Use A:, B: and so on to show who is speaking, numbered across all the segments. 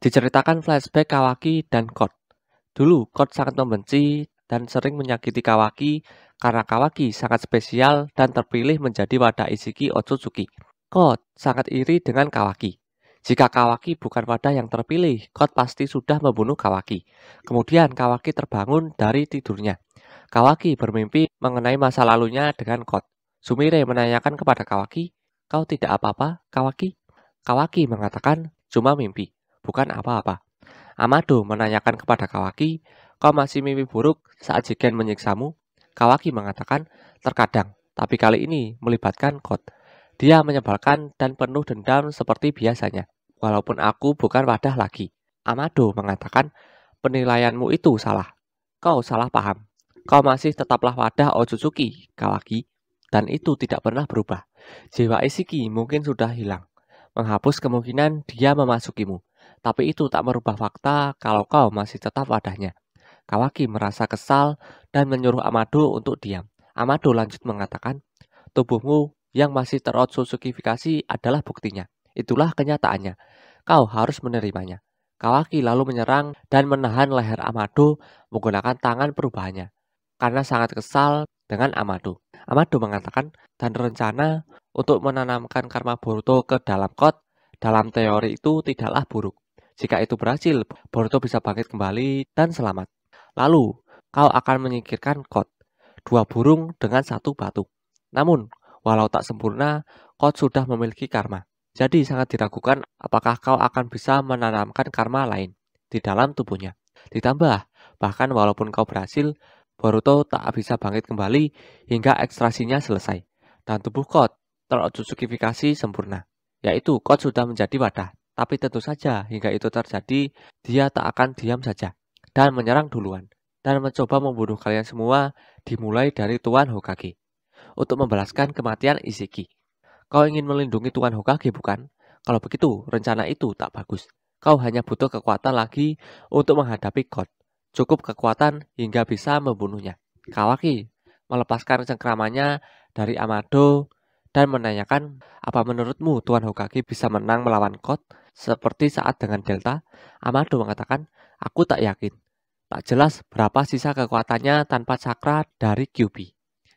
A: Diceritakan flashback Kawaki dan Kot. Dulu, Kot sangat membenci dan sering menyakiti Kawaki karena Kawaki sangat spesial dan terpilih menjadi wadah Ishiki Otsutsuki. Kot sangat iri dengan Kawaki. Jika Kawaki bukan wadah yang terpilih, Kot pasti sudah membunuh Kawaki. Kemudian Kawaki terbangun dari tidurnya. Kawaki bermimpi mengenai masa lalunya dengan Kot. Sumire menanyakan kepada Kawaki, "Kau tidak apa-apa, Kawaki?" Kawaki mengatakan, "Cuma mimpi, bukan apa-apa." Amado menanyakan kepada Kawaki, "Kau masih mimpi buruk saat Jigen menyiksamu?" Kawaki mengatakan, "Terkadang, tapi kali ini melibatkan Kot. Dia menyebalkan dan penuh dendam seperti biasanya, walaupun aku bukan wadah lagi." Amado mengatakan, "Penilaianmu itu salah. Kau salah paham. Kau masih tetaplah wadah Otsutsuki, Kawaki, dan itu tidak pernah berubah. Jiwa Ishiki mungkin sudah hilang, menghapus kemungkinan dia memasukimu. Tapi itu tak merubah fakta kalau kau masih tetap wadahnya." Kawaki merasa kesal dan menyuruh Amado untuk diam. Amado lanjut mengatakan, "Tubuhmu yang masih terotsusukifikasi adalah buktinya. Itulah kenyataannya. Kau harus menerimanya." Kawaki lalu menyerang dan menahan leher Amado menggunakan tangan perubahannya. Karena sangat kesal dengan Amado. Amado mengatakan, dan rencana untuk menanamkan karma Boruto ke dalam Kot dalam teori itu tidaklah buruk. Jika itu berhasil, Boruto bisa bangkit kembali dan selamat. Lalu, kau akan menyingkirkan Kot, dua burung dengan satu batu. Namun, walau tak sempurna, Kot sudah memiliki karma. Jadi sangat diragukan apakah kau akan bisa menanamkan karma lain di dalam tubuhnya. Ditambah, bahkan walaupun kau berhasil, Boruto tak bisa bangkit kembali hingga ekstrasinya selesai. Dan tubuh Kot terotsukifikasi sempurna. Yaitu Kot sudah menjadi wadah. Tapi tentu saja hingga itu terjadi, dia tak akan diam saja dan menyerang duluan. Dan mencoba membunuh kalian semua dimulai dari Tuan Hokage. Untuk membalaskan kematian Ishiki. Kau ingin melindungi Tuan Hokage bukan? Kalau begitu, rencana itu tak bagus. Kau hanya butuh kekuatan lagi untuk menghadapi Kot. Cukup kekuatan hingga bisa membunuhnya. Kawaki melepaskan cengkramannya dari Amado dan menanyakan, "Apa menurutmu Tuan Hokage bisa menang melawan Kot seperti saat dengan Delta?" Amado mengatakan, "Aku tak yakin. Tak jelas berapa sisa kekuatannya tanpa cakra dari Kyuubi.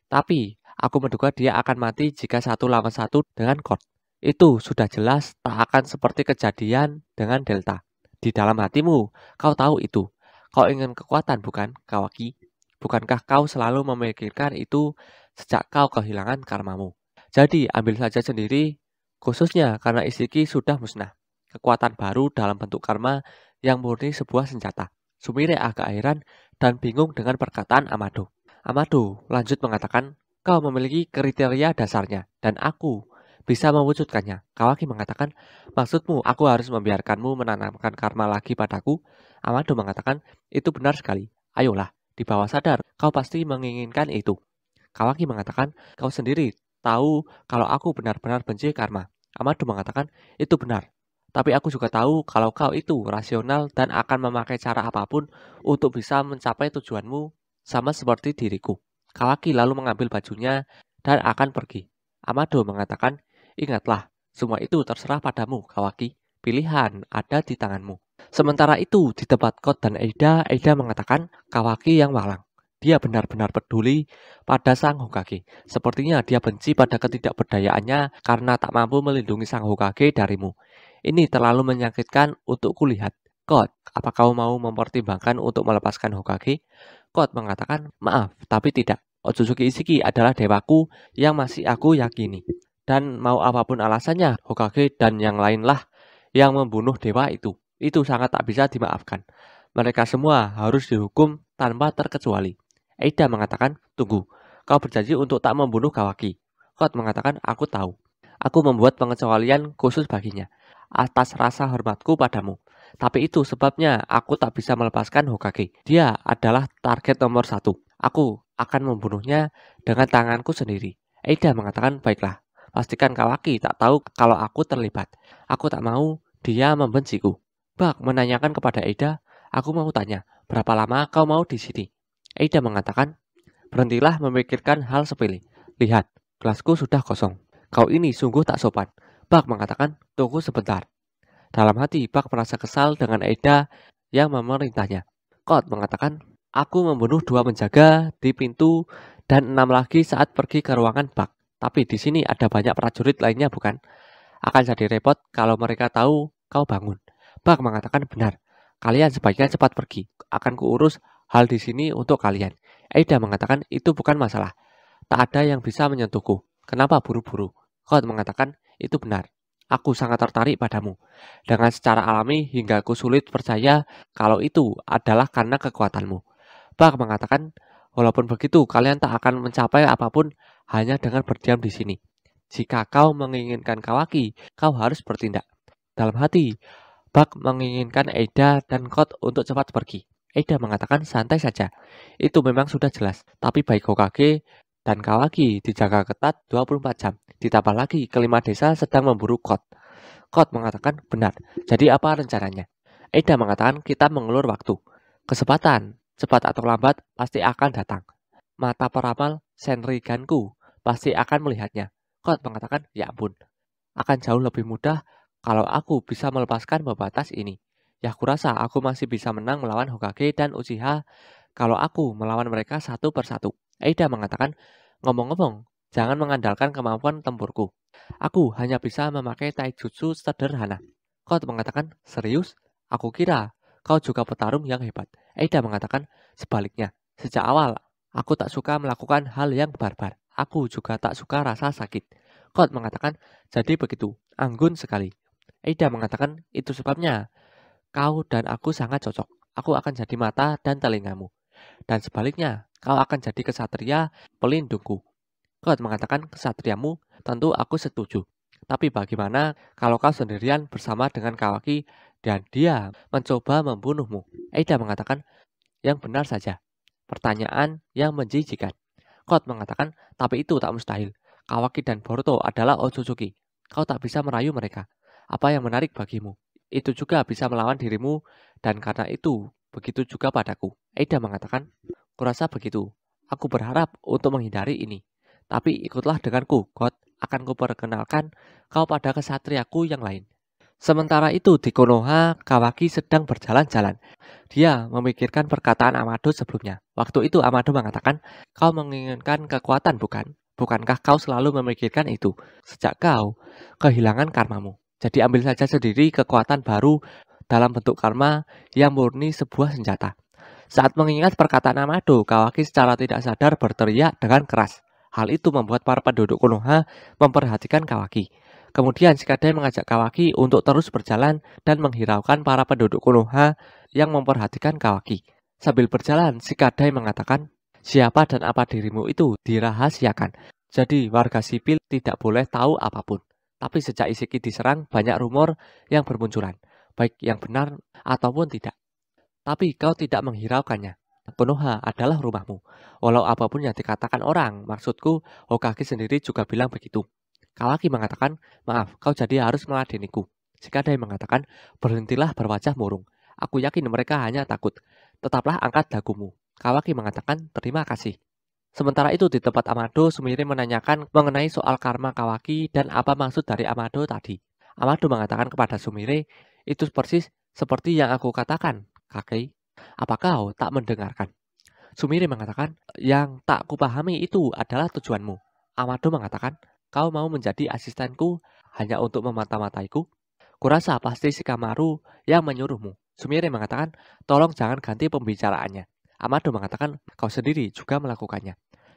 A: Tapi aku menduga dia akan mati jika satu lawan satu dengan Kot. Itu sudah jelas tak akan seperti kejadian dengan Delta. Di dalam hatimu, kau tahu itu. Kau ingin kekuatan bukan, Kawaki? Bukankah kau selalu memikirkan itu sejak kau kehilangan karmamu? Jadi ambil saja sendiri, khususnya karena Ishiki sudah musnah. Kekuatan baru dalam bentuk karma yang murni sebuah senjata." Sumire agak heran dan bingung dengan perkataan Amado. Amado lanjut mengatakan, "Kau memiliki kriteria dasarnya, dan aku bisa mewujudkannya." Kawaki mengatakan, "Maksudmu aku harus membiarkanmu menanamkan karma lagi padaku?" Amado mengatakan, "Itu benar sekali. Ayolah, di bawah sadar, kau pasti menginginkan itu." Kawaki mengatakan, "Kau sendiri tahu kalau aku benar-benar benci karma." Amado mengatakan, "Itu benar. Tapi aku juga tahu kalau kau itu rasional dan akan memakai cara apapun untuk bisa mencapai tujuanmu sama seperti diriku." Kawaki lalu mengambil bajunya dan akan pergi. Amado mengatakan, "Ingatlah, semua itu terserah padamu, Kawaki. Pilihan ada di tanganmu." Sementara itu, di tempat Kot dan Eida mengatakan Kawaki yang malang. Dia benar-benar peduli pada Sang Hokage. Sepertinya dia benci pada ketidakberdayaannya karena tak mampu melindungi Sang Hokage darimu. Ini terlalu menyakitkan untuk kulihat. Kot, apa kau mau mempertimbangkan untuk melepaskan Hokage? Kot mengatakan, "Maaf, tapi tidak. Otsutsuki Ishiki adalah dewaku yang masih aku yakini. Dan mau apapun alasannya, Hokage dan yang lainlah yang membunuh dewa itu. Itu sangat tak bisa dimaafkan. Mereka semua harus dihukum tanpa terkecuali." Eida mengatakan, "Tunggu, kau berjanji untuk tak membunuh Kawaki." Kot mengatakan, "Aku tahu. Aku membuat pengecualian khusus baginya, atas rasa hormatku padamu. Tapi itu sebabnya aku tak bisa melepaskan Hokage. Dia adalah target nomor satu. Aku akan membunuhnya dengan tanganku sendiri." Eida mengatakan, "Baiklah, pastikan Kawaki tak tahu kalau aku terlibat. Aku tak mau dia membenciku." Bak menanyakan kepada Eida, "Aku mau tanya, berapa lama kau mau di sini?" Eida mengatakan, "Berhentilah memikirkan hal sepele. Lihat, gelasku sudah kosong. Kau ini sungguh tak sopan." Bak mengatakan, "Tunggu sebentar." Dalam hati, Bak merasa kesal dengan Aida yang memerintahnya. Kot mengatakan, aku membunuh 2 penjaga di pintu dan 6 lagi saat pergi ke ruangan Bak. Tapi di sini ada banyak prajurit lainnya bukan? Akan jadi repot kalau mereka tahu kau bangun. Bak mengatakan benar. Kalian sebaiknya cepat pergi. Akan kuurus hal di sini untuk kalian. Aida mengatakan itu bukan masalah. Tak ada yang bisa menyentuhku. Kenapa buru-buru? Kot mengatakan itu benar. Aku sangat tertarik padamu. Dengan secara alami hingga aku sulit percaya kalau itu adalah karena kekuatanmu. Bak mengatakan, walaupun begitu kalian tak akan mencapai apapun hanya dengan berdiam di sini. Jika kau menginginkan Kawaki, kau harus bertindak. Dalam hati, Bak menginginkan Aida dan Kot untuk cepat pergi. Aida mengatakan santai saja. Itu memang sudah jelas. Tapi baik Hokage dan Kawaki dijaga ketat 24 jam. Ditambah lagi kelima desa sedang memburu Kot. Kot mengatakan benar. Jadi apa rencananya? Aida mengatakan kita mengulur waktu. Kesempatan, cepat atau lambat, pasti akan datang. Mata peramal Senriganku pasti akan melihatnya. Kot mengatakan, ya ampun, akan jauh lebih mudah kalau aku bisa melepaskan pembatas ini. Ya kurasa aku masih bisa menang melawan Hokage dan Uchiha kalau aku melawan mereka satu persatu. Aida mengatakan, ngomong-ngomong, jangan mengandalkan kemampuan tempurku. Aku hanya bisa memakai taijutsu sederhana. Kot mengatakan, serius? Aku kira kau juga petarung yang hebat. Aida mengatakan, sebaliknya. Sejak awal, aku tak suka melakukan hal yang barbar. Aku juga tak suka rasa sakit. Kot mengatakan, jadi begitu, anggun sekali. Aida mengatakan, itu sebabnya kau dan aku sangat cocok. Aku akan jadi mata dan telingamu. Dan sebaliknya, kau akan jadi kesatria pelindungku. Kot mengatakan, kesatriamu, tentu aku setuju. Tapi bagaimana kalau kau sendirian bersama dengan Kawaki dan dia mencoba membunuhmu? Aida mengatakan, yang benar saja. Pertanyaan yang menjijikan. Kot mengatakan, tapi itu tak mustahil. Kawaki dan Boruto adalah Otsutsuki. Kau tak bisa merayu mereka. Apa yang menarik bagimu? Itu juga bisa melawan dirimu, dan karena itu, begitu juga padaku. Aida mengatakan, kurasa begitu. Aku berharap untuk menghindari ini. Tapi ikutlah denganku, God. Akan kuperkenalkan kau pada kesatriaku yang lain. Sementara itu di Konoha, Kawaki sedang berjalan-jalan. Dia memikirkan perkataan Amado sebelumnya. Waktu itu Amado mengatakan, kau menginginkan kekuatan bukan? Bukankah kau selalu memikirkan itu? Sejak kau kehilangan karmamu. Jadi ambil saja sendiri kekuatan baru dalam bentuk karma yang murni sebuah senjata. Saat mengingat perkataan Amado, Kawaki secara tidak sadar berteriak dengan keras. Hal itu membuat para penduduk Konoha memperhatikan Kawaki. Kemudian Shikadai mengajak Kawaki untuk terus berjalan dan menghiraukan para penduduk Konoha yang memperhatikan Kawaki. Sambil berjalan, Shikadai mengatakan, siapa dan apa dirimu itu dirahasiakan. Jadi warga sipil tidak boleh tahu apapun. Tapi sejak Isiki diserang, banyak rumor yang bermunculan, baik yang benar ataupun tidak. Tapi kau tidak menghiraukannya. Konoha adalah rumahmu. Walau apapun yang dikatakan orang, maksudku Hokage sendiri juga bilang begitu. Kawaki mengatakan, maaf, kau jadi harus meladeniku. Shikadai mengatakan, berhentilah berwajah murung. Aku yakin mereka hanya takut. Tetaplah angkat dagumu. Kawaki mengatakan, terima kasih. Sementara itu di tempat Amado, Sumire menanyakan mengenai soal karma Kawaki dan apa maksud dari Amado tadi. Amado mengatakan kepada Sumire, itu persis seperti yang aku katakan, Kakei. Apa kau tak mendengarkan? Sumire mengatakan, yang tak kupahami itu adalah tujuanmu. Amado mengatakan, kau mau menjadi asistenku hanya untuk memata-mataiku? Kurasa pasti Shikamaru yang menyuruhmu. Sumire mengatakan, tolong jangan ganti pembicaraannya. Amado mengatakan, kau sendiri juga melakukannya.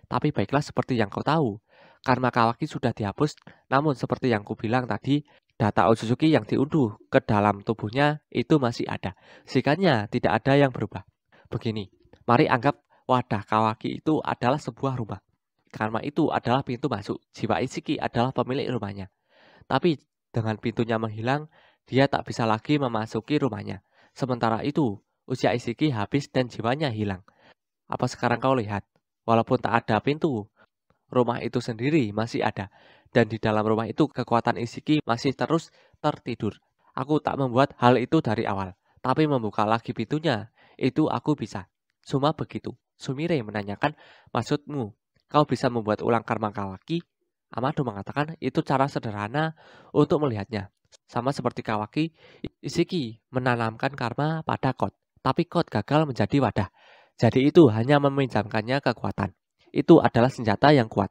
A: Tapi baiklah seperti yang kau tahu, karma Kawaki sudah dihapus, namun seperti yang kubilang tadi, data Otsutsuki yang diunduh ke dalam tubuhnya itu masih ada. Sikapnya tidak ada yang berubah. Begini, mari anggap wadah Kawaki itu adalah sebuah rumah. Karma itu adalah pintu masuk, jiwa Isiki adalah pemilik rumahnya. Tapi dengan pintunya menghilang, dia tak bisa lagi memasuki rumahnya. Sementara itu, usia Isiki habis dan jiwanya hilang. Apa sekarang kau lihat? Walaupun tak ada pintu, rumah itu sendiri masih ada. Dan di dalam rumah itu kekuatan Isiki masih terus tertidur. Aku tak membuat hal itu dari awal. Tapi membuka lagi pintunya, itu aku bisa. Cuma begitu. Sumire menanyakan, maksudmu, kau bisa membuat ulang karma Kawaki? Amado mengatakan itu cara sederhana untuk melihatnya. Sama seperti Kawaki, Ishiki menanamkan karma pada Code, tapi Code gagal menjadi wadah. Jadi itu hanya meminjamkannya kekuatan. Itu adalah senjata yang kuat,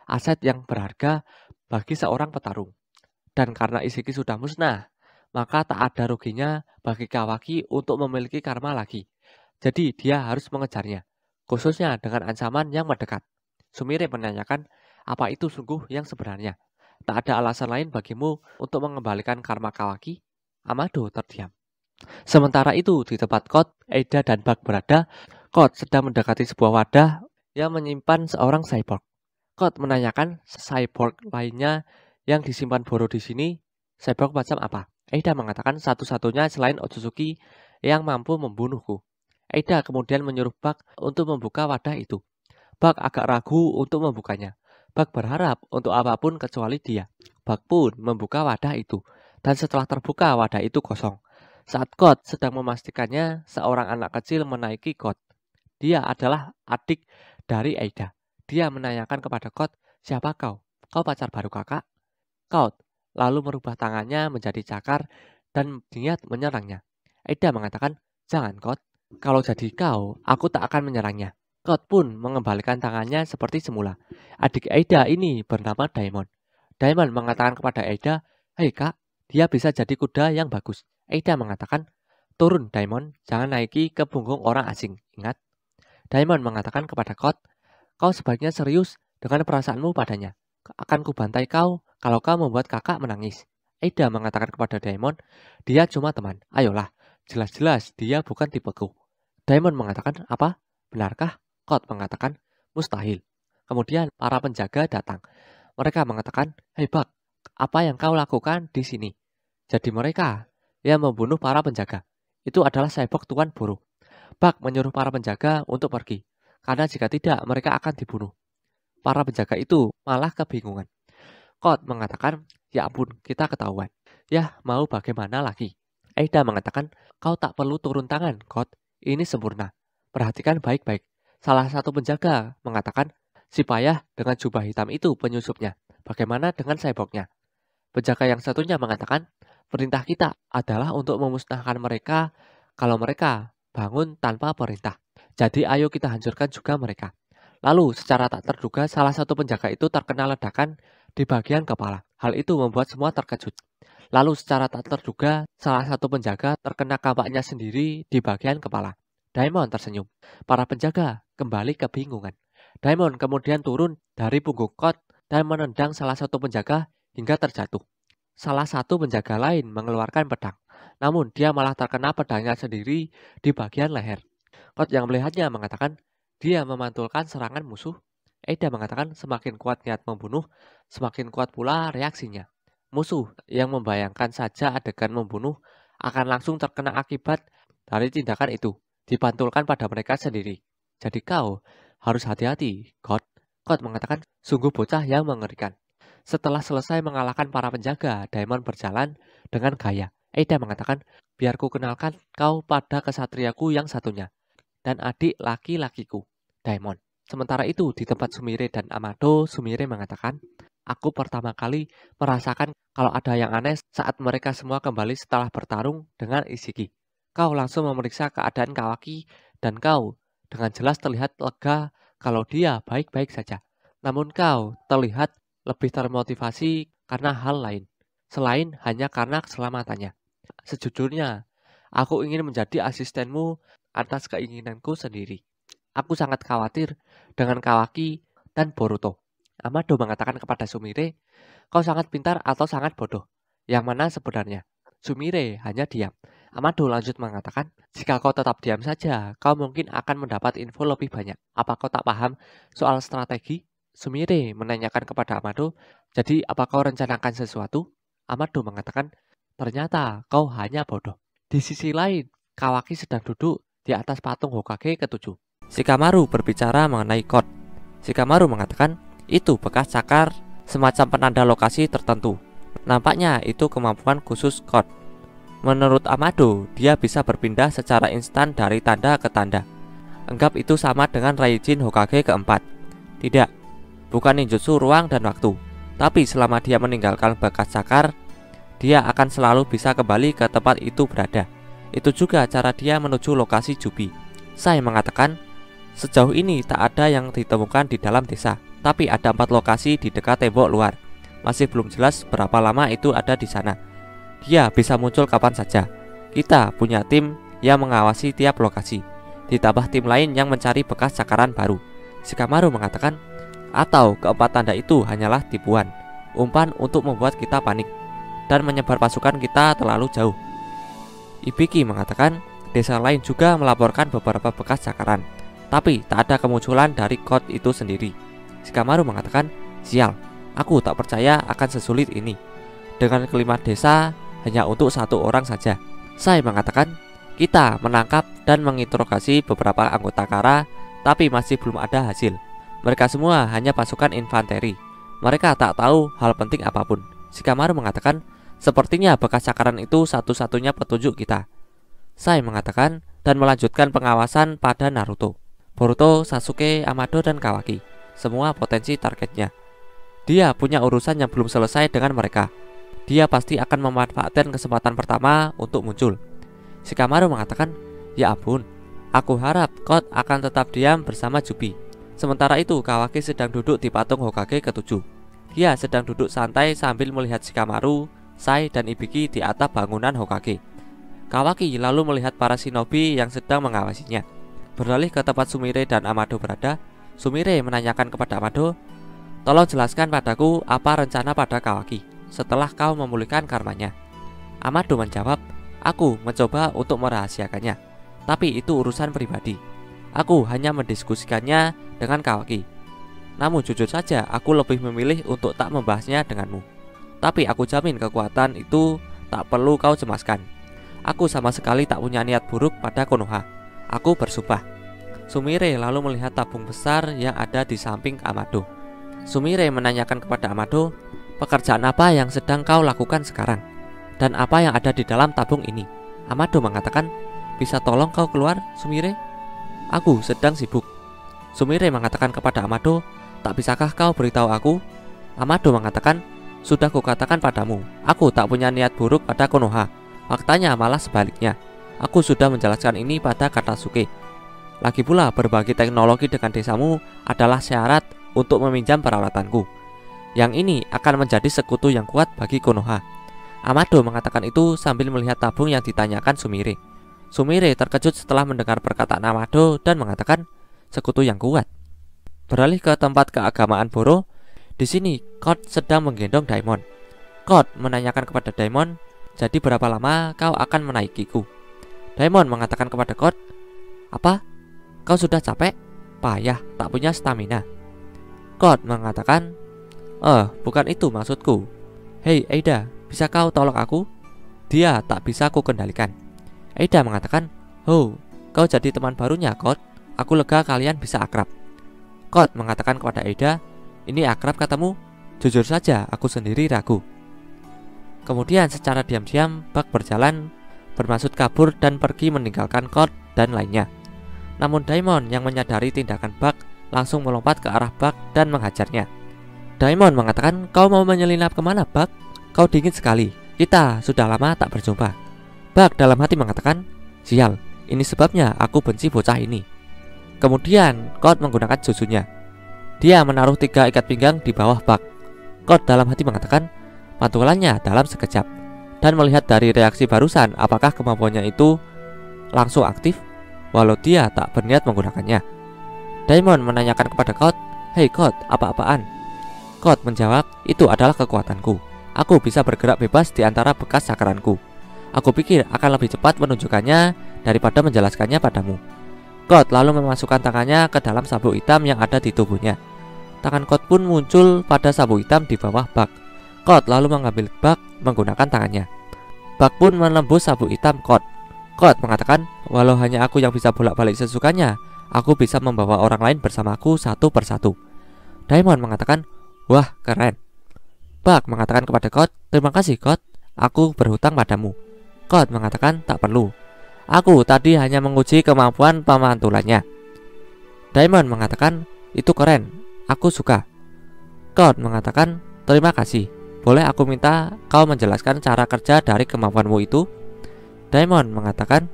A: aset yang berharga bagi seorang petarung. Dan karena Ishiki sudah musnah, maka tak ada ruginya bagi Kawaki untuk memiliki karma lagi. Jadi dia harus mengejarnya, khususnya dengan ancaman yang mendekat. Sumire menanyakan, apa itu sungguh yang sebenarnya? Tak ada alasan lain bagimu untuk mengembalikan karma Kawaki? Amado terdiam. Sementara itu, di tempat Code, Eida dan Bug berada, Code sedang mendekati sebuah wadah yang menyimpan seorang cyborg. Code menanyakan cyborg lainnya yang disimpan Boro di sini, cyborg macam apa? Eida mengatakan satu-satunya selain Otsutsuki yang mampu membunuhku. Eida kemudian menyuruh Bug untuk membuka wadah itu. Bug agak ragu untuk membukanya. Bug berharap untuk apapun kecuali dia. Bug pun membuka wadah itu, dan setelah terbuka wadah itu kosong. Saat Code sedang memastikannya, seorang anak kecil menaiki Code. Dia adalah adik dari Eida. Dia menanyakan kepada Code, siapa kau? Kau pacar baru kakak? Code lalu merubah tangannya menjadi cakar dan niat menyerangnya. Eida mengatakan, jangan Code. Kalau jadi kau, aku tak akan menyerangnya. Code pun mengembalikan tangannya seperti semula. Adik Eida ini bernama Daimon. Daimon mengatakan kepada Eida, hei kak, dia bisa jadi kuda yang bagus. Eida mengatakan, turun Daimon, jangan naiki ke punggung orang asing, ingat. Daimon mengatakan kepada Code, kau sebaiknya serius dengan perasaanmu padanya. Akan kubantai kau kalau kau membuat kakak menangis. Eida mengatakan kepada Daimon, dia cuma teman, ayolah, jelas-jelas dia bukan tipeku. Daimon mengatakan, apa? Benarkah? Code mengatakan, mustahil. Kemudian para penjaga datang. Mereka mengatakan, hei Bug, apa yang kau lakukan di sini? Jadi mereka yang membunuh para penjaga. Itu adalah cyborg Tuan Boro. Bug menyuruh para penjaga untuk pergi, karena jika tidak mereka akan dibunuh. Para penjaga itu malah kebingungan. Code mengatakan, ya ampun, kita ketahuan. Ya, mau bagaimana lagi? Eida mengatakan, kau tak perlu turun tangan, Code. Ini sempurna. Perhatikan baik-baik. Salah satu penjaga mengatakan, si payah dengan jubah hitam itu penyusupnya. Bagaimana dengan cyborgnya? Penjaga yang satunya mengatakan, perintah kita adalah untuk memusnahkan mereka kalau mereka bangun tanpa perintah. Jadi ayo kita hancurkan juga mereka. Lalu secara tak terduga salah satu penjaga itu terkena ledakan di bagian kepala. Hal itu membuat semua terkejut. Lalu secara tak terduga salah satu penjaga terkena kampaknya sendiri di bagian kepala. Daimon tersenyum. Para penjaga kembali kebingungan. Daimon kemudian turun dari punggung Code dan menendang salah satu penjaga hingga terjatuh. Salah satu penjaga lain mengeluarkan pedang, namun dia malah terkena pedangnya sendiri di bagian leher. Code yang melihatnya mengatakan, dia memantulkan serangan musuh. Eida mengatakan semakin kuat niat membunuh, semakin kuat pula reaksinya. Musuh yang membayangkan saja adegan membunuh akan langsung terkena akibat dari tindakan itu, dipantulkan pada mereka sendiri. Jadi kau harus hati-hati, Code. Code mengatakan, sungguh bocah yang mengerikan. Setelah selesai mengalahkan para penjaga, Daimon berjalan dengan gaya. Eida mengatakan, biar ku kenalkan kau pada kesatriaku yang satunya, dan adik laki-lakiku, Daimon. Sementara itu, di tempat Sumire dan Amado, Sumire mengatakan, aku pertama kali merasakan kalau ada yang aneh saat mereka semua kembali setelah bertarung dengan Ishiki. Kau langsung memeriksa keadaan Kawaki, dan kau dengan jelas terlihat lega kalau dia baik-baik saja. Namun kau terlihat lebih termotivasi karena hal lain, selain hanya karena keselamatannya. Sejujurnya, aku ingin menjadi asistenmu atas keinginanku sendiri. Aku sangat khawatir dengan Kawaki dan Boruto. Amado mengatakan kepada Sumire, kau sangat pintar atau sangat bodoh? Yang mana sebenarnya? Sumire hanya diam. Amado lanjut mengatakan, jika kau tetap diam saja, kau mungkin akan mendapat info lebih banyak. Apa kau tak paham soal strategi? Sumire menanyakan kepada Amado, jadi apa kau rencanakan sesuatu? Amado mengatakan, ternyata kau hanya bodoh. Di sisi lain, Kawaki sedang duduk di atas patung Hokage ke-7. Shikamaru berbicara mengenai Code. Shikamaru mengatakan, itu bekas cakar semacam penanda lokasi tertentu. Nampaknya itu kemampuan khusus Code. Menurut Amado, dia bisa berpindah secara instan dari tanda ke tanda. Anggap itu sama dengan Raijin Hokage ke-4. Tidak. Bukan ninjutsu ruang dan waktu, tapi selama dia meninggalkan bekas cakar, dia akan selalu bisa kembali ke tempat itu berada. Itu juga cara dia menuju lokasi Jubi. Sai mengatakan, sejauh ini tak ada yang ditemukan di dalam desa, tapi ada 4 lokasi di dekat tembok luar. Masih belum jelas berapa lama itu ada di sana. Dia bisa muncul kapan saja. Kita punya tim yang mengawasi tiap lokasi, ditambah tim lain yang mencari bekas cakaran baru. Shikamaru mengatakan, atau keempat tanda itu hanyalah tipuan, umpan untuk membuat kita panik dan menyebar pasukan kita terlalu jauh. Ibiki mengatakan, desa lain juga melaporkan beberapa bekas cakaran, tapi tak ada kemunculan dari Code itu sendiri. Shikamaru mengatakan, sial, aku tak percaya akan sesulit ini. Dengan kelima desa hanya untuk 1 orang saja. Sai mengatakan, kita menangkap dan menginterogasi beberapa anggota Kara, tapi masih belum ada hasil. Mereka semua hanya pasukan infanteri. Mereka tak tahu hal penting apapun. Shikamaru mengatakan, sepertinya bekas cakaran itu satu-satunya petunjuk kita. Sai mengatakan dan melanjutkan pengawasan pada Naruto, Boruto, Sasuke, Amado, dan Kawaki. Semua potensi targetnya. Dia punya urusan yang belum selesai dengan mereka. Dia pasti akan memanfaatkan kesempatan pertama untuk muncul. Shikamaru mengatakan, ya ampun, aku harap Code akan tetap diam bersama Jubi. Sementara itu Kawaki sedang duduk di patung Hokage ke-7. Dia sedang duduk santai sambil melihat Shikamaru, Sai, dan Ibiki di atap bangunan Hokage. Kawaki lalu melihat para shinobi yang sedang mengawasinya. Beralih ke tempat Sumire dan Amado berada, Sumire menanyakan kepada Amado, tolong jelaskan padaku apa rencana pada Kawaki setelah kau memulihkan karmanya. Amado menjawab, aku mencoba untuk merahasiakannya, tapi itu urusan pribadi. Aku hanya mendiskusikannya dengan Kawaki. Namun jujur saja aku lebih memilih untuk tak membahasnya denganmu. Tapi aku jamin kekuatan itu tak perlu kau cemaskan. Aku sama sekali tak punya niat buruk pada Konoha. Aku bersumpah. Sumire lalu melihat tabung besar yang ada di samping Amado. Sumire menanyakan kepada Amado, pekerjaan apa yang sedang kau lakukan sekarang? Dan apa yang ada di dalam tabung ini? Amado mengatakan, bisa tolong kau keluar, Sumire? Aku sedang sibuk. Sumire mengatakan kepada Amado, tak bisakah kau beritahu aku? Amado mengatakan, sudah kukatakan padamu, aku tak punya niat buruk pada Konoha. Faktanya malah sebaliknya. Aku sudah menjelaskan ini pada Katasuke. Lagi pula berbagi teknologi dengan desamu adalah syarat untuk meminjam peralatanku. Yang ini akan menjadi sekutu yang kuat bagi Konoha. Amado mengatakan itu sambil melihat tabung yang ditanyakan Sumire. Sumire terkejut setelah mendengar perkataan Amado dan mengatakan, sekutu yang kuat. Beralih ke tempat keagamaan Boro. Di sini Code sedang menggendong Daimon. Code menanyakan kepada Daimon, jadi berapa lama kau akan menaikiku? Daimon mengatakan kepada Code, apa? Kau sudah capek? Payah, tak punya stamina. Code mengatakan, bukan itu maksudku. Hei Eida, bisa kau tolong aku? Dia tak bisa ku kendalikan. Eida mengatakan, oh, kau jadi teman barunya Code. Aku lega kalian bisa akrab. Code mengatakan kepada Eida, ini akrab katamu? Jujur saja, aku sendiri ragu. Kemudian secara diam-diam Bug berjalan, bermaksud kabur dan pergi meninggalkan Code dan lainnya. Namun Daimon yang menyadari tindakan Bug langsung melompat ke arah Bug dan menghajarnya. Daimon mengatakan, kau mau menyelinap kemana Bug? Kau dingin sekali, kita sudah lama tak berjumpa. Bug dalam hati mengatakan, sial, ini sebabnya aku benci bocah ini. Kemudian Code menggunakan jutsunya. Dia menaruh 3 ikat pinggang di bawah Bug. Code dalam hati mengatakan, pantulannya dalam sekejap. Dan melihat dari reaksi barusan apakah kemampuannya itu langsung aktif, walau dia tak berniat menggunakannya. Daimon menanyakan kepada Code, hei Code, apa-apaan? Code menjawab, itu adalah kekuatanku. Aku bisa bergerak bebas di antara bekas cakaranku. Aku pikir akan lebih cepat menunjukkannya daripada menjelaskannya padamu. Code lalu memasukkan tangannya ke dalam sabuk hitam yang ada di tubuhnya. Tangan Code pun muncul pada sabuk hitam di bawah Bug. Code lalu mengambil Bug menggunakan tangannya. Bug pun menembus sabuk hitam Code. Code mengatakan, walau hanya aku yang bisa bolak-balik sesukanya, aku bisa membawa orang lain bersamaku satu persatu. Daimon mengatakan, wah keren. Bug mengatakan kepada Code, terima kasih Code, aku berhutang padamu. Code mengatakan, tak perlu. Aku tadi hanya menguji kemampuan pemantulannya. Daimon mengatakan, itu keren, aku suka. Code mengatakan, terima kasih. boleh aku minta kau menjelaskan cara kerja dari kemampuanmu itu? Daimon mengatakan,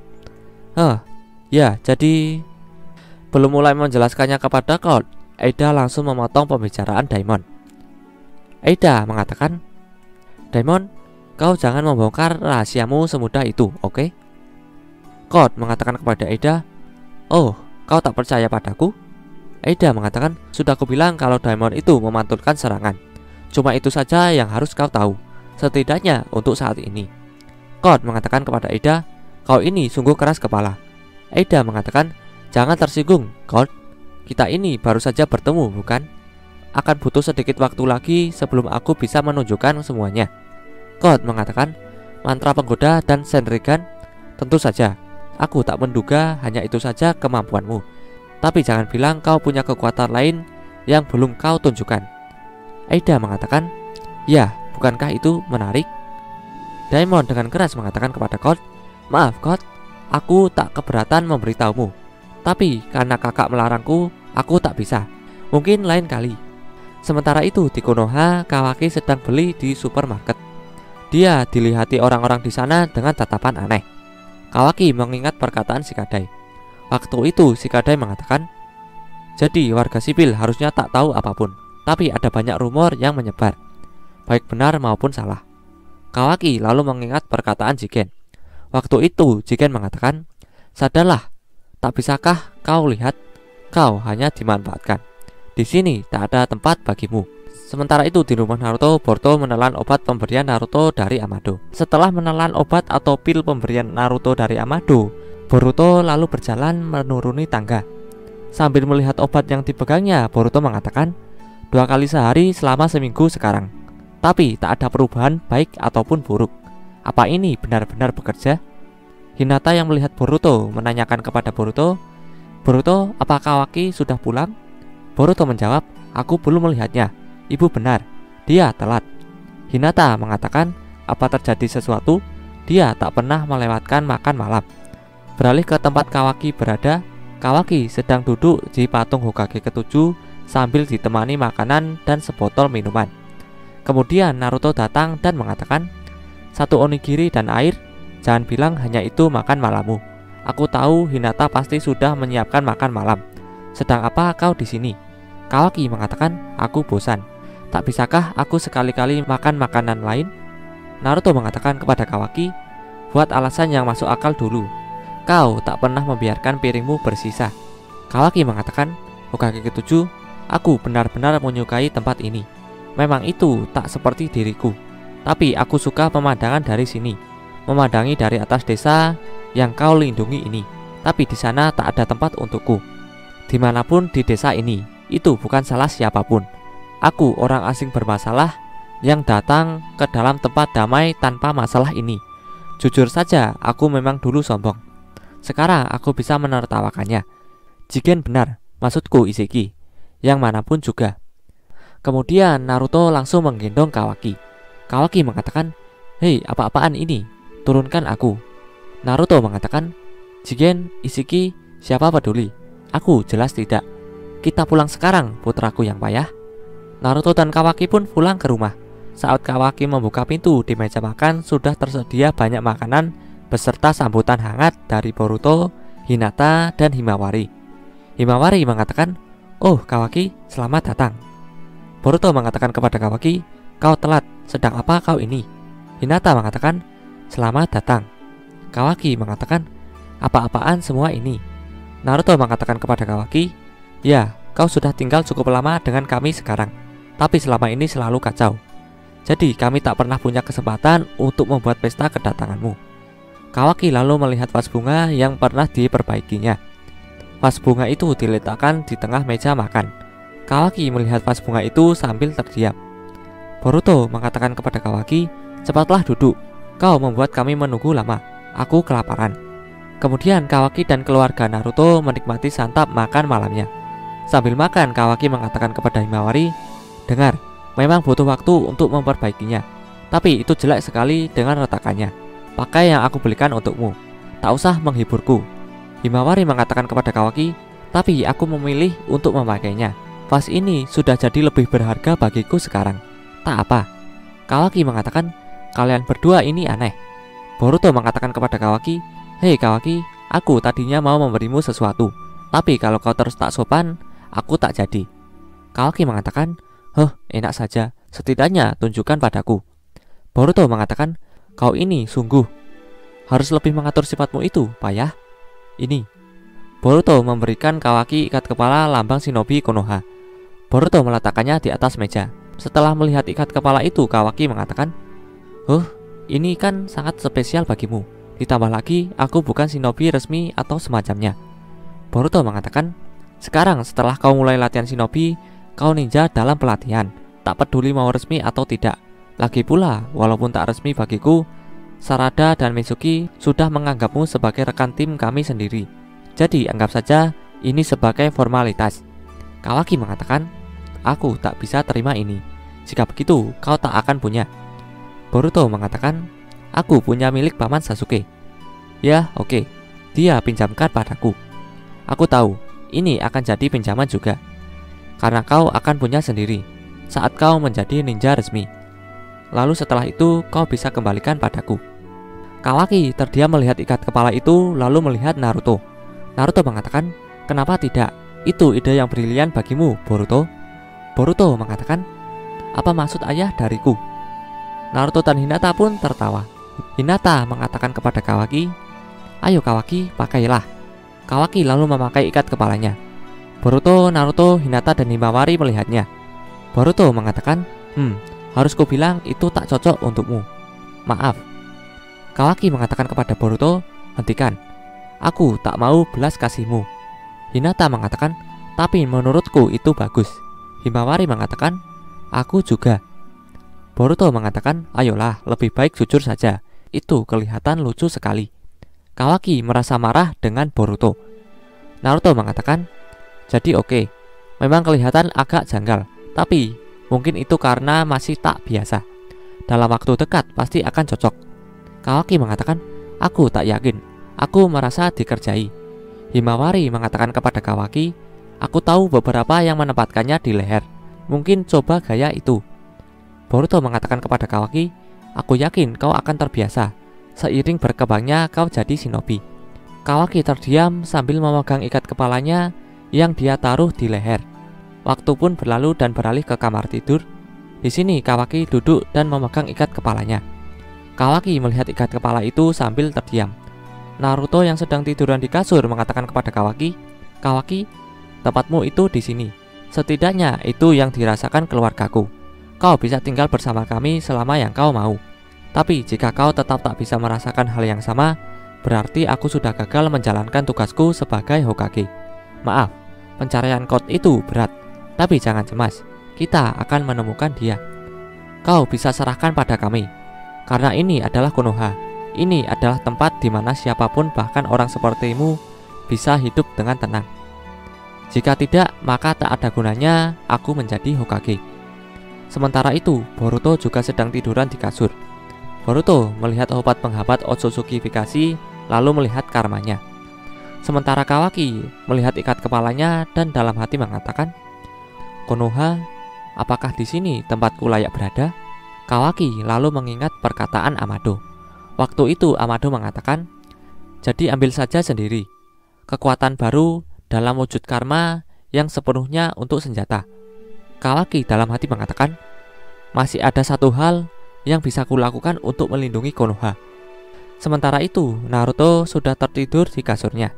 A: ya, jadi belum mulai menjelaskannya kepada Cloud, Ada langsung memotong pembicaraan Daimon. Ada mengatakan, Daimon, kau jangan membongkar rahasiamu semudah itu, oke? Cloud mengatakan kepada Ada, oh, kau tak percaya padaku? Ada mengatakan, sudah aku bilang kalau Daimon itu memantulkan serangan. Cuma itu saja yang harus kau tahu, setidaknya untuk saat ini. Cloud mengatakan kepada Ada, kau ini sungguh keras kepala. Ada mengatakan, jangan tersinggung, Cloud. Kita ini baru saja bertemu, bukan? Akan butuh sedikit waktu lagi sebelum aku bisa menunjukkan semuanya. Cloud mengatakan, mantra penggoda dan Shenrigan, tentu saja. Aku tak menduga hanya itu saja kemampuanmu. Tapi jangan bilang kau punya kekuatan lain yang belum kau tunjukkan. Ada mengatakan, ya, bukankah itu menarik? Daimon dengan keras mengatakan kepada Cloud, maaf Cloud, aku tak keberatan memberitahumu. Tapi karena kakak melarangku, aku tak bisa. Mungkin lain kali. Sementara itu di Konoha, Kawaki sedang beli di supermarket. Dia dilihati orang-orang di sana dengan tatapan aneh. Kawaki mengingat perkataan Shikadai. Waktu itu Shikadai mengatakan, jadi warga sipil harusnya tak tahu apapun. Tapi ada banyak rumor yang menyebar, baik benar maupun salah. Kawaki lalu mengingat perkataan Jigen. Waktu itu Jigen mengatakan, sadarlah, tak bisakah kau lihat, kau hanya dimanfaatkan. Di sini tak ada tempat bagimu. Sementara itu di rumah Naruto, Boruto menelan obat pemberian Naruto dari Amado. Setelah menelan obat atau pil pemberian Naruto dari Amado, Boruto lalu berjalan menuruni tangga. Sambil melihat obat yang dipegangnya, Boruto mengatakan, 2 kali sehari selama seminggu sekarang. Tapi tak ada perubahan baik ataupun buruk. Apa ini benar-benar bekerja? Hinata yang melihat Boruto menanyakan kepada Boruto, Boruto, apa Kawaki sudah pulang? Boruto menjawab, aku belum melihatnya. Ibu benar, dia telat. Hinata mengatakan, apa terjadi sesuatu? Dia tak pernah melewatkan makan malam. Beralih ke tempat Kawaki berada, Kawaki sedang duduk di patung Hokage ke-7 sambil ditemani makanan dan sebotol minuman. Kemudian Naruto datang dan mengatakan, 1 onigiri dan air, jangan bilang hanya itu makan malammu. Aku tahu Hinata pasti sudah menyiapkan makan malam. Sedang apa kau di sini? Kawaki mengatakan, aku bosan. Tak bisakah aku sekali-kali makan makanan lain? Naruto mengatakan kepada Kawaki, buat alasan yang masuk akal dulu. Kau tak pernah membiarkan piringmu bersisa. Kawaki mengatakan, Hokage ke-7, aku benar-benar menyukai tempat ini. Memang itu tak seperti diriku, tapi aku suka pemandangan dari sini. Memandangi dari atas desa yang kau lindungi ini. Tapi di sana tak ada tempat untukku. Dimanapun di desa ini, itu bukan salah siapapun. Aku orang asing bermasalah yang datang ke dalam tempat damai tanpa masalah ini. Jujur saja, aku memang dulu sombong. Sekarang aku bisa menertawakannya. Jigen benar, maksudku Izeki. Yang manapun juga. Kemudian Naruto langsung menggendong Kawaki. Kawaki mengatakan, hei, apa-apaan ini? Turunkan aku. Naruto mengatakan, Jigen, Izeki, siapa peduli? Aku jelas tidak. Kita pulang sekarang, putraku yang payah. Naruto dan Kawaki pun pulang ke rumah. Saat Kawaki membuka pintu, di meja makan sudah tersedia banyak makanan beserta sambutan hangat dari Boruto, Hinata, dan Himawari. Himawari mengatakan, oh Kawaki, selamat datang. Boruto mengatakan kepada Kawaki, kau telat, sedang apa kau ini? Hinata mengatakan, selamat datang. Kawaki mengatakan, apa-apaan semua ini? Naruto mengatakan kepada Kawaki, ya, kau sudah tinggal cukup lama dengan kami sekarang, tapi selama ini selalu kacau. Jadi kami tak pernah punya kesempatan untuk membuat pesta kedatanganmu. Kawaki lalu melihat vas bunga yang pernah diperbaikinya. Vas bunga itu diletakkan di tengah meja makan. Kawaki melihat vas bunga itu sambil terdiam. Boruto mengatakan kepada Kawaki, cepatlah duduk, kau membuat kami menunggu lama, aku kelaparan. Kemudian Kawaki dan keluarga Naruto menikmati santap makan malamnya. Sambil makan, Kawaki mengatakan kepada Himawari, dengar, memang butuh waktu untuk memperbaikinya, tapi itu jelek sekali dengan retakannya. Pakai yang aku belikan untukmu, tak usah menghiburku. Himawari mengatakan kepada Kawaki, tapi aku memilih untuk memakainya. Vas ini sudah jadi lebih berharga bagiku sekarang. Tak apa. Kawaki mengatakan, kalian berdua ini aneh. Boruto mengatakan kepada Kawaki, hei Kawaki, aku tadinya mau memberimu sesuatu, tapi kalau kau terus tak sopan, aku tak jadi. Kawaki mengatakan, enak saja, setidaknya tunjukkan padaku. Boruto mengatakan, kau ini sungguh harus lebih mengatur sifatmu itu, payah. Ini. Boruto memberikan Kawaki ikat kepala lambang shinobi Konoha. Boruto meletakkannya di atas meja. Setelah melihat ikat kepala itu, Kawaki mengatakan, ini kan sangat spesial bagimu. Ditambah lagi, aku bukan shinobi resmi atau semacamnya. Boruto mengatakan, sekarang setelah kau mulai latihan shinobi, kau ninja dalam pelatihan. Tak peduli mau resmi atau tidak. Lagi pula, walaupun tak resmi bagiku, Sarada dan Mitsuki sudah menganggapmu sebagai rekan tim kami sendiri. Jadi anggap saja ini sebagai formalitas. Kawaki mengatakan, aku tak bisa terima ini. Jika begitu, kau tak akan punya. Boruto mengatakan, aku punya milik paman Sasuke. Ya, oke. Dia pinjamkan padaku. Aku tahu, ini akan jadi pinjaman juga. Karena kau akan punya sendiri saat kau menjadi ninja resmi. Lalu setelah itu kau bisa kembalikan padaku. Kawaki terdiam melihat ikat kepala itu, lalu melihat Naruto. Naruto mengatakan, kenapa tidak? Itu ide yang brilian bagimu, Boruto. Boruto mengatakan, apa maksud ayah dariku? Naruto dan Hinata pun tertawa. Hinata mengatakan kepada Kawaki, ayo Kawaki, pakailah. Kawaki lalu memakai ikat kepalanya. Boruto, Naruto, Hinata, dan Himawari melihatnya. Boruto mengatakan, harus ku bilang itu tak cocok untukmu. Maaf. Kawaki mengatakan kepada Boruto, hentikan. Aku tak mau belas kasihmu. Hinata mengatakan, tapi menurutku itu bagus. Himawari mengatakan, aku juga. Boruto mengatakan, ayolah, lebih baik jujur saja. Itu kelihatan lucu sekali. Kawaki merasa marah dengan Boruto. Naruto mengatakan, jadi oke, memang kelihatan agak janggal, tapi mungkin itu karena masih tak biasa. Dalam waktu dekat pasti akan cocok. Kawaki mengatakan, aku tak yakin. Aku merasa dikerjai. Himawari mengatakan kepada Kawaki, aku tahu beberapa yang menempatkannya di leher. Mungkin coba gaya itu. Boruto mengatakan kepada Kawaki, aku yakin kau akan terbiasa. Seiring berkembangnya kau jadi shinobi. Kawaki terdiam sambil memegang ikat kepalanya yang dia taruh di leher. Waktu pun berlalu dan beralih ke kamar tidur. Di sini Kawaki duduk dan memegang ikat kepalanya. Kawaki melihat ikat kepala itu sambil terdiam. Naruto yang sedang tiduran di kasur mengatakan kepada Kawaki, Kawaki, tempatmu itu di sini. Setidaknya itu yang dirasakan keluargaku. Kau bisa tinggal bersama kami selama yang kau mau. Tapi jika kau tetap tak bisa merasakan hal yang sama, berarti aku sudah gagal menjalankan tugasku sebagai Hokage. Maaf, pencarian Code itu berat. Tapi jangan cemas, kita akan menemukan dia. Kau bisa serahkan pada kami. Karena ini adalah Konoha. Ini adalah tempat di mana siapapun, bahkan orang sepertimu, bisa hidup dengan tenang. Jika tidak, maka tak ada gunanya aku menjadi Hokage. Sementara itu, Boruto juga sedang tiduran di kasur. Boruto melihat obat penghambat Otsutsukifikasi, lalu melihat karmanya. Sementara Kawaki melihat ikat kepalanya dan dalam hati mengatakan, Konoha, apakah di sini tempatku layak berada? Kawaki lalu mengingat perkataan Amado. Waktu itu Amado mengatakan, jadi ambil saja sendiri. Kekuatan baru dalam wujud karma yang sepenuhnya untuk senjata. Kawaki dalam hati mengatakan, masih ada satu hal yang bisa kulakukan untuk melindungi Konoha. Sementara itu, Naruto sudah tertidur di kasurnya.